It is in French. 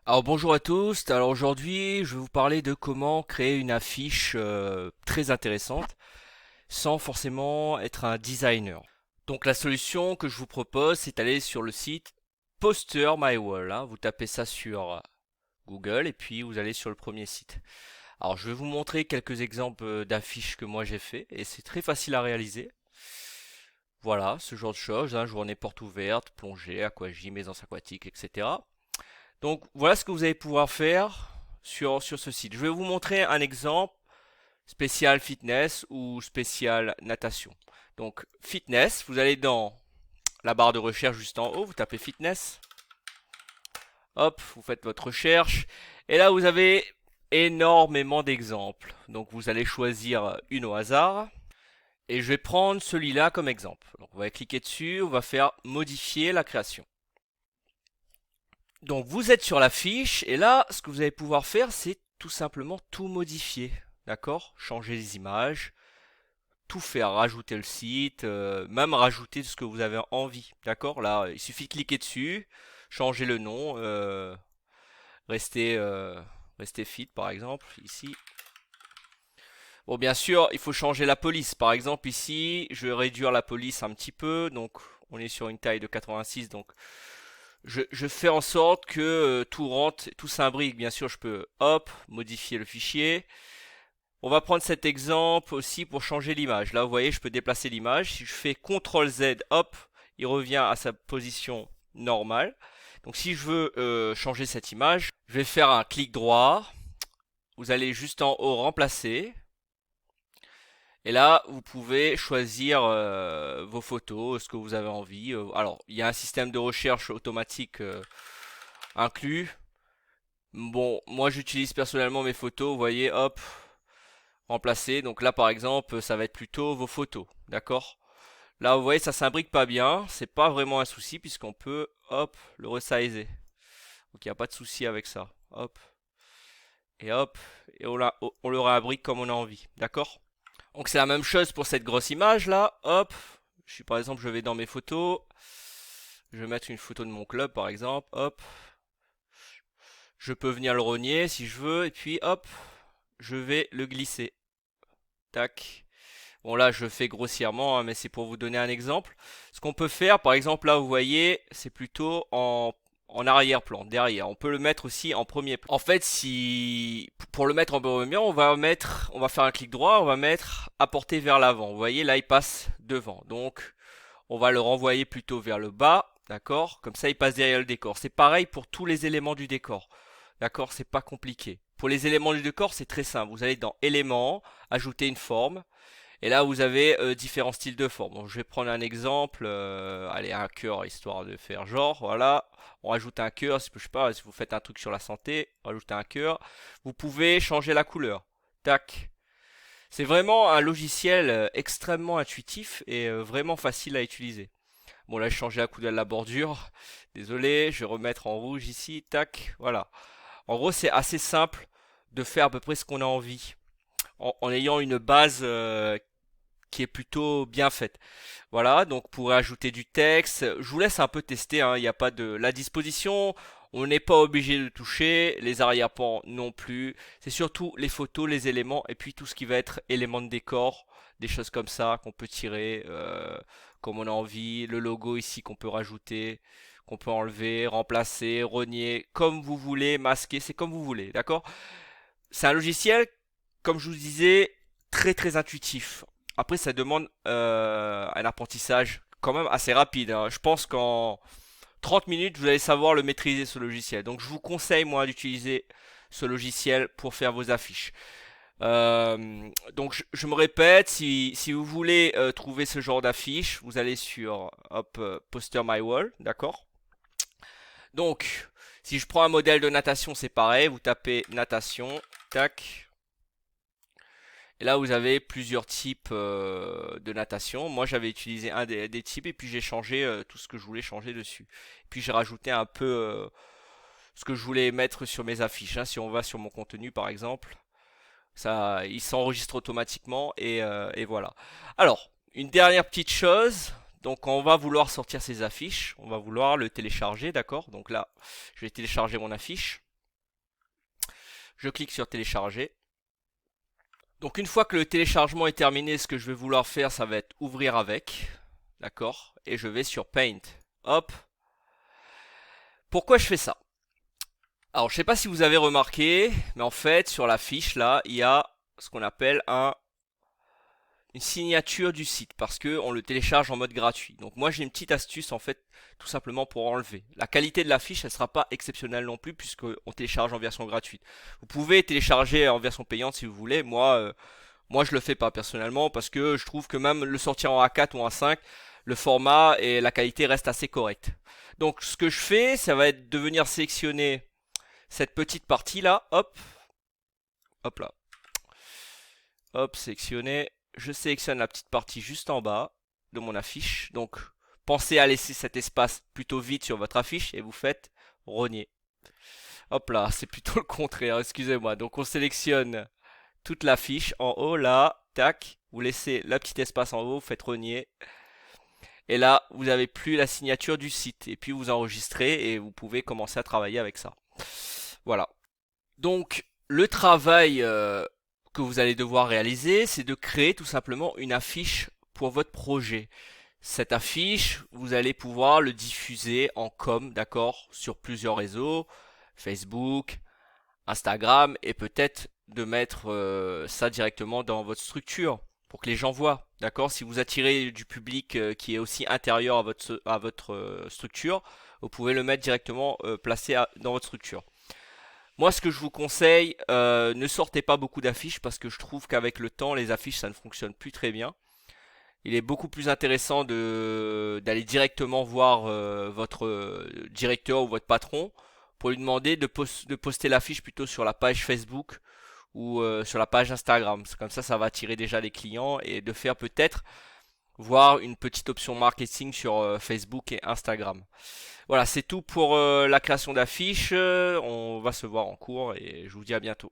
Alors bonjour à tous, alors aujourd'hui je vais vous parler de comment créer une affiche très intéressante sans forcément être un designer. Donc la solution que je vous propose c'est d'aller sur le site Poster My Wall, hein. Vous tapez ça sur Google et puis vous allez sur le premier site. Alors je vais vous montrer quelques exemples d'affiches que moi j'ai fait et c'est très facile à réaliser. Voilà, ce genre de choses, hein, journée porte ouverte, plongée, aquagym, aisance aquatique, etc. Donc voilà ce que vous allez pouvoir faire sur ce site. Je vais vous montrer un exemple spécial fitness ou spécial natation. Donc fitness, vous allez dans la barre de recherche juste en haut, vous tapez fitness, hop, vous faites votre recherche, et là vous avez énormément d'exemples. Donc vous allez choisir une au hasard, et je vais prendre celui-là comme exemple. Donc on va cliquer dessus, on va faire modifier la création. Donc vous êtes sur la fiche et là, ce que vous allez pouvoir faire, c'est tout simplement tout modifier. D'accord? Changer les images, tout faire, rajouter le site, même rajouter ce que vous avez envie. D'accord? Là, il suffit de cliquer dessus, changer le nom, rester, rester fit par exemple, ici. Bon, bien sûr, il faut changer la police. Par exemple, ici, je vais réduire la police un petit peu. Donc, on est sur une taille de 86. Donc, je fais en sorte que tout rentre, tout s'imbrique. Bien sûr, je peux, hop, modifier le fichier. On va prendre cet exemple aussi pour changer l'image. Là, vous voyez, je peux déplacer l'image. Si je fais CTRL Z, hop, il revient à sa position normale. Donc, si je veux changer cette image, je vais faire un clic droit. Vous allez juste en haut remplacer. Et là, vous pouvez choisir vos photos, ce que vous avez envie. Alors, il y a un système de recherche automatique inclus. Bon, moi j'utilise personnellement mes photos, vous voyez, hop, remplacer. Donc là, par exemple, ça va être plutôt vos photos, d'accord? Là, vous voyez, ça s'imbrique pas bien. C'est pas vraiment un souci puisqu'on peut, hop, le resizer. Donc il n'y a pas de souci avec ça. Hop, et on le réimbrique comme on a envie, d'accord? Donc c'est la même chose pour cette grosse image là. Hop, par exemple, je vais dans mes photos. Je vais mettre une photo de mon club par exemple. Hop, je peux venir le rogner si je veux et puis hop, je vais le glisser. Tac. Bon là, je fais grossièrement, hein, mais c'est pour vous donner un exemple. Ce qu'on peut faire, par exemple là, vous voyez, c'est plutôt en arrière-plan, derrière. On peut le mettre aussi en premier plan. En fait, si pour le mettre en premier plan, on va faire un clic droit, on va mettre apporter vers l'avant. Vous voyez, là, il passe devant. Donc, on va le renvoyer plutôt vers le bas, d'accord? Comme ça, il passe derrière le décor. C'est pareil pour tous les éléments du décor. D'accord? C'est pas compliqué. Pour les éléments du décor, c'est très simple. Vous allez dans éléments, ajouter une forme. Et là, vous avez différents styles de forme. Donc, je vais prendre un exemple. Allez, un cœur, histoire de faire genre. Voilà. On rajoute un cœur. Je sais pas, si vous faites un truc sur la santé, rajoutez un cœur. Vous pouvez changer la couleur. Tac. C'est vraiment un logiciel extrêmement intuitif et vraiment facile à utiliser. Bon, là, j'ai changé la couleur de la bordure. Désolé, je vais remettre en rouge ici. Tac. Voilà. En gros, c'est assez simple de faire à peu près ce qu'on a envie en ayant une base qui est plutôt bien faite. Voilà, donc pour ajouter du texte, je vous laisse un peu tester, hein, il n'y a pas de la disposition, on n'est pas obligé de toucher, les arrière-plans non plus, c'est surtout les photos, les éléments, et puis tout ce qui va être éléments de décor, des choses comme ça qu'on peut tirer comme on a envie, le logo ici qu'on peut rajouter, qu'on peut enlever, remplacer, renier, comme vous voulez, masquer, c'est comme vous voulez, d'accord? C'est un logiciel, comme je vous disais, très très intuitif. Après, ça demande un apprentissage quand même assez rapide, hein. Je pense qu'en 30 minutes, vous allez savoir le maîtriser ce logiciel. Donc, je vous conseille moi d'utiliser ce logiciel pour faire vos affiches. Donc, je me répète, si vous voulez trouver ce genre d'affiche, vous allez sur hop, Poster My Wall, d'accord? Donc, si je prends un modèle de natation, c'est pareil. Vous tapez natation, tac. Et là, vous avez plusieurs types de natation. Moi, j'avais utilisé un des types et puis j'ai changé tout ce que je voulais changer dessus. Puis j'ai rajouté un peu ce que je voulais mettre sur mes affiches, hein. Si on va sur mon contenu, par exemple, ça, il s'enregistre automatiquement et voilà. Alors, une dernière petite chose. Donc, quand on va vouloir sortir ces affiches, on va vouloir le télécharger, d'accord? Donc là, je vais télécharger mon affiche. Je clique sur télécharger. Donc une fois que le téléchargement est terminé, ce que je vais vouloir faire, ça va être ouvrir avec. D'accord? Et je vais sur Paint. Hop. Pourquoi je fais ça? Alors je sais pas si vous avez remarqué, mais en fait sur la fiche là, il y a ce qu'on appelle une signature du site parce que on le télécharge en mode gratuit. Donc moi j'ai une petite astuce en fait tout simplement pour enlever. La qualité de la fiche elle sera pas exceptionnelle non plus puisque on télécharge en version gratuite. Vous pouvez télécharger en version payante si vous voulez. Moi je le fais pas personnellement parce que je trouve que même le sortir en A4 ou en A5, le format et la qualité restent assez corrects. Donc ce que je fais, ça va être de venir sélectionner cette petite partie là, hop, hop là, hop, sélectionner. Je sélectionne la petite partie juste en bas de mon affiche. Donc pensez à laisser cet espace plutôt vide sur votre affiche et vous faites rogner. Hop là, c'est plutôt le contraire, excusez-moi. Donc on sélectionne toute la fiche en haut là, tac, vous laissez la petite espace en haut, vous faites rogner. Et là, vous n'avez plus la signature du site. Et puis vous enregistrez et vous pouvez commencer à travailler avec ça. Voilà. Donc le travail que vous allez devoir réaliser, c'est de créer tout simplement une affiche pour votre projet. Cette affiche, vous allez pouvoir le diffuser en com, d'accord, sur plusieurs réseaux, Facebook, Instagram, et peut-être de mettre ça directement dans votre structure pour que les gens voient, d'accord. Si vous attirez du public qui est aussi intérieur à votre structure, vous pouvez le mettre directement placé dans votre structure. Moi, ce que je vous conseille, ne sortez pas beaucoup d'affiches parce que je trouve qu'avec le temps, les affiches, ça ne fonctionne plus très bien. Il est beaucoup plus intéressant d'aller directement voir votre directeur ou votre patron pour lui demander de poster l'affiche plutôt sur la page Facebook ou sur la page Instagram. Comme ça va attirer déjà les clients et de faire peut-être voir une petite option marketing sur Facebook et Instagram. Voilà, c'est tout pour la création d'affiches. On va se voir en cours et je vous dis à bientôt.